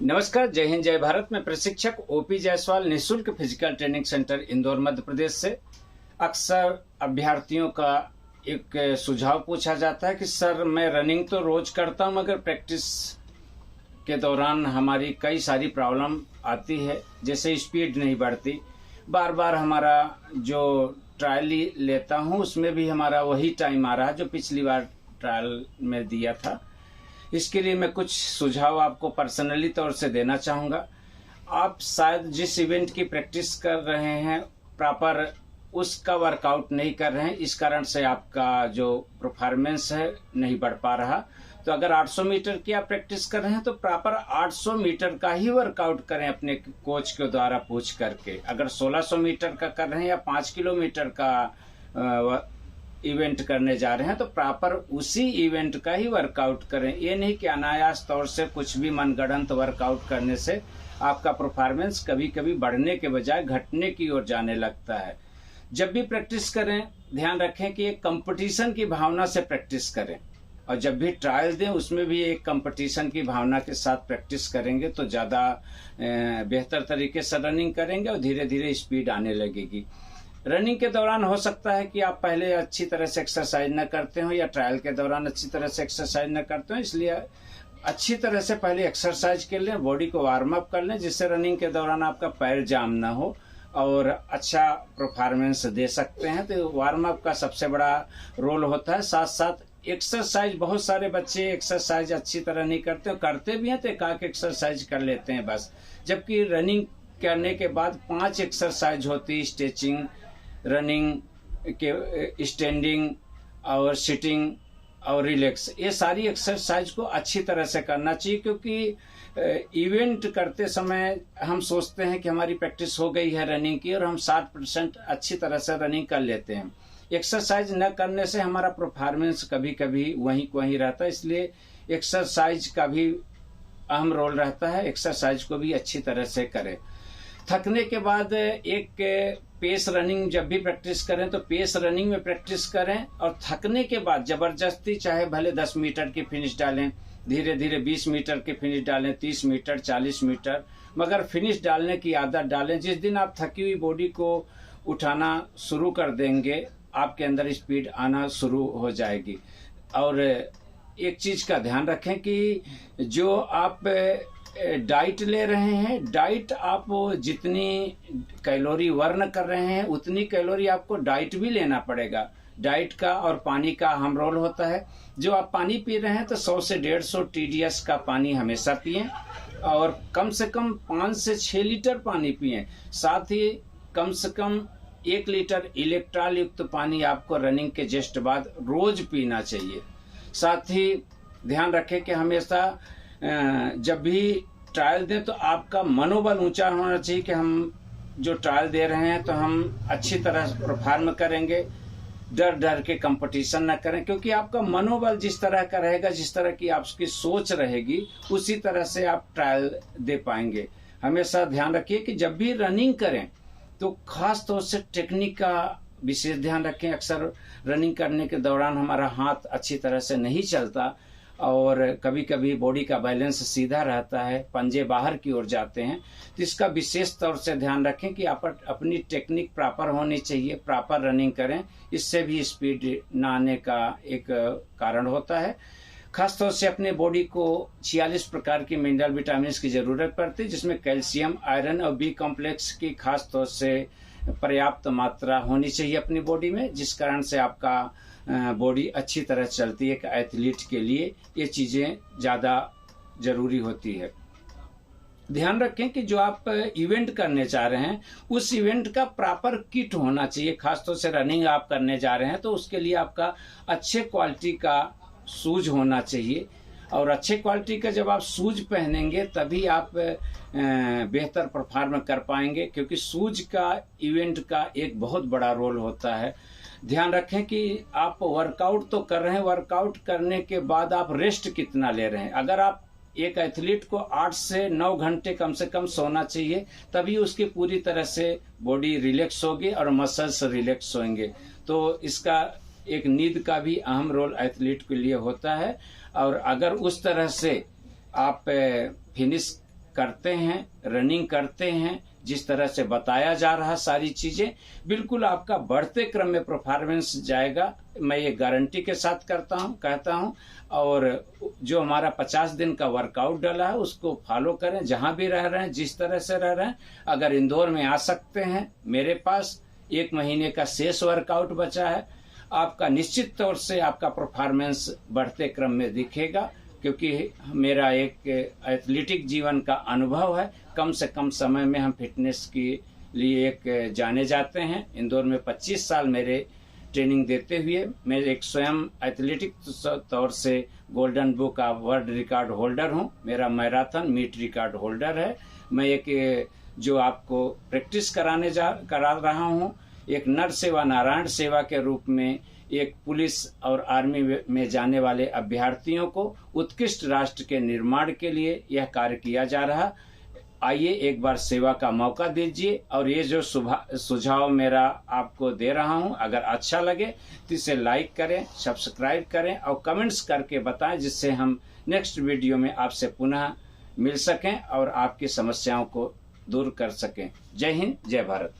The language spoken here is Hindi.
नमस्कार, जय हिंद जय भारत। मैं प्रशिक्षक ओपी जायसवाल, निःशुल्क physical training centre Indore Madhya Pradesh से। अक्सर अभ्यर्थियों का एक सुझाव पूछा जाता है कि सर मैं रनिंग तो रोज करता हूं मगर प्रैक्टिस के दौरान हमारी कई सारी प्रॉब्लम आती है, जैसे स्पीड नहीं बढ़ती। बार बार हमारा जो ट्रायल लेता हूं उसमें भी हमारा वही टाइम आ रहा है जो पिछली बार ट्रायल में दिया था। इसके लिए मैं कुछ सुझाव आपको पर्सनली तौर से देना चाहूँगा। आप शायद जिस इवेंट की प्रैक्टिस कर रहे हैं प्रॉपर उसका वर्कआउट नहीं कर रहे हैं, इस कारण से आपका जो परफॉर्मेंस है नहीं बढ़ पा रहा। तो अगर 800 मीटर की आप प्रैक्टिस कर रहे हैं तो प्रॉपर 800 मीटर का ही वर्कआउट करें अपने कोच के द्वारा पूछ करके। अगर 1600 मीटर का कर रहे हैं या 5 किलोमीटर का इवेंट करने जा रहे हैं तो प्रॉपर उसी इवेंट का ही वर्कआउट करें। ये नहीं कि अनायास तौर से कुछ भी मनगढ़ंत वर्कआउट करने से आपका परफॉर्मेंस कभी कभी बढ़ने के बजाय घटने की ओर जाने लगता है। जब भी प्रैक्टिस करें ध्यान रखें कि एक कंपटीशन की भावना से प्रैक्टिस करें, और जब भी ट्रायल दें उसमें भी एक कंपटीशन की भावना के साथ प्रैक्टिस करेंगे तो ज़्यादा बेहतर तरीके से रनिंग करेंगे और धीरे धीरे स्पीड आने लगेगी। रनिंग के दौरान हो सकता है कि आप पहले अच्छी तरह से एक्सरसाइज न करते हो या ट्रायल के दौरान अच्छी तरह से एक्सरसाइज न करते हो, इसलिए अच्छी तरह से पहले एक्सरसाइज कर लें, बॉडी को वार्म अप कर लें, जिससे रनिंग के दौरान आपका पैर जाम ना हो और अच्छा परफॉर्मेंस दे सकते हैं। तो वार्म अप का सबसे बड़ा रोल होता है। साथ साथ एक्सरसाइज, बहुत सारे बच्चे एक्सरसाइज अच्छी तरह नहीं करते भी हैं तो एकाक एक्सरसाइज कर लेते हैं बस, जबकि रनिंग करने के बाद 5 एक्सरसाइज होती: स्ट्रेचिंग, रनिंग के, स्टैंडिंग और सिटिंग और रिलैक्स। ये सारी एक्सरसाइज को अच्छी तरह से करना चाहिए, क्योंकि इवेंट करते समय हम सोचते हैं कि हमारी प्रैक्टिस हो गई है रनिंग की और हम 60% अच्छी तरह से रनिंग कर लेते हैं। एक्सरसाइज न करने से हमारा परफॉर्मेंस कभी कभी वहीं को वहीं रहता है, इसलिए एक्सरसाइज का भी अहम रोल रहता है। एक्सरसाइज को भी अच्छी तरह से करें। थकने के बाद एक पेस रनिंग जब भी प्रैक्टिस करें तो पेस रनिंग में प्रैक्टिस करें, और थकने के बाद जबरदस्ती चाहे भले 10 मीटर की फिनिश डालें, धीरे धीरे 20 मीटर की फिनिश डालें, 30 मीटर, 40 मीटर, मगर फिनिश डालने की आदत डालें। जिस दिन आप थकी हुई बॉडी को उठाना शुरू कर देंगे आपके अंदर स्पीड आना शुरू हो जाएगी। और एक चीज का ध्यान रखें कि जो आप डाइट ले रहे हैं, डाइट आप जितनी कैलोरी बर्न कर रहे हैं उतनी कैलोरी आपको डाइट भी लेना पड़ेगा। डाइट का और पानी का अहम रोल होता है। जो आप पानी पी रहे हैं तो 100 से 150 TDS का पानी हमेशा पिएं, और कम से कम 5 से 6 लीटर पानी पिएं। साथ ही कम से कम 1 लीटर इलेक्ट्रॉल युक्त पानी आपको रनिंग के जस्ट बाद रोज पीना चाहिए। साथ ही ध्यान रखें कि हमेशा जब भी ट्रायल दें तो आपका मनोबल ऊंचा होना चाहिए कि हम जो ट्रायल दे रहे हैं तो हम अच्छी तरह परफॉर्म करेंगे। डर डर के कंपटीशन न करें, क्योंकि आपका मनोबल जिस तरह का रहेगा, जिस तरह की आपकी सोच रहेगी, उसी तरह से आप ट्रायल दे पाएंगे। हमेशा ध्यान रखिए कि जब भी रनिंग करें तो खास तौर से टेक्निक का विशेष ध्यान रखें। अक्सर रनिंग करने के दौरान हमारा हाथ अच्छी तरह से नहीं चलता और कभी कभी बॉडी का बैलेंस सीधा रहता है, पंजे बाहर की ओर जाते हैं। तो इसका विशेष तौर से ध्यान रखें कि आप अपनी टेक्निक प्रॉपर होनी चाहिए, प्रॉपर रनिंग करें। इससे भी स्पीड न आने का एक कारण होता है। खासतौर से अपने बॉडी को 46 प्रकार की मिनरल विटामिन की जरूरत पड़ती है, जिसमें कैल्शियम, आयरन और बी कॉम्प्लेक्स की खास तौर से पर्याप्त मात्रा होनी चाहिए अपनी बॉडी में, जिस कारण से आपका बॉडी अच्छी तरह चलती है। एक एथलीट के लिए ये चीज़ें ज़्यादा जरूरी होती है। ध्यान रखें कि जो आप इवेंट करने जा रहे हैं उस इवेंट का प्रॉपर किट होना चाहिए। खासतौर से रनिंग आप करने जा रहे हैं तो उसके लिए आपका अच्छे क्वालिटी का शूज होना चाहिए, और अच्छे क्वालिटी का जब आप शूज पहनेंगे तभी आप बेहतर परफॉर्म कर पाएंगे, क्योंकि शूज का इवेंट का एक बहुत बड़ा रोल होता है। ध्यान रखें कि आप वर्कआउट तो कर रहे हैं, वर्कआउट करने के बाद आप रेस्ट कितना ले रहे हैं। अगर आप एक एथलीट को 8 से 9 घंटे कम से कम सोना चाहिए, तभी उसकी पूरी तरह से बॉडी रिलैक्स होगी और मसल्स रिलैक्स होंगे। तो इसका एक नींद का भी अहम रोल एथलीट के लिए होता है। और अगर उस तरह से आप फिनिश करते हैं, रनिंग करते हैं, जिस तरह से बताया जा रहा सारी चीजें, बिल्कुल आपका बढ़ते क्रम में परफॉर्मेंस जाएगा। मैं ये गारंटी के साथ कहता हूँ। और जो हमारा 50 दिन का वर्कआउट डाला है उसको फॉलो करें, जहां भी रह रहे हैं, जिस तरह से रह रहे हैं। अगर इंदौर में आ सकते हैं, मेरे पास 1 महीने का शेष वर्कआउट बचा है, आपका निश्चित तौर से आपका परफॉर्मेंस बढ़ते क्रम में दिखेगा, क्योंकि मेरा एक एथलेटिक जीवन का अनुभव है। कम से कम समय में हम फिटनेस के लिए एक जाने जाते हैं। इंदौर में 25 साल मेरे ट्रेनिंग देते हुए मैं एक स्वयं एथलेटिक तौर से गोल्डन बुक का वर्ल्ड रिकॉर्ड होल्डर हूं। मेरा मैराथन मीट रिकॉर्ड होल्डर है। मैं एक जो आपको प्रैक्टिस करा रहा हूं, एक नर सेवा नारायण सेवा के रूप में एक पुलिस और आर्मी में जाने वाले अभ्यर्थियों को उत्कृष्ट राष्ट्र के निर्माण के लिए यह कार्य किया जा रहा। आइए एक बार सेवा का मौका दीजिए, और ये जो सुझाव मेरा आपको दे रहा हूं, अगर अच्छा लगे तो इसे लाइक करें, सब्सक्राइब करें और कमेंट्स करके बताएं, जिससे हम नेक्स्ट वीडियो में आपसे पुनः मिल सकें और आपकी समस्याओं को दूर कर सकें। जय हिंद, जय भारत।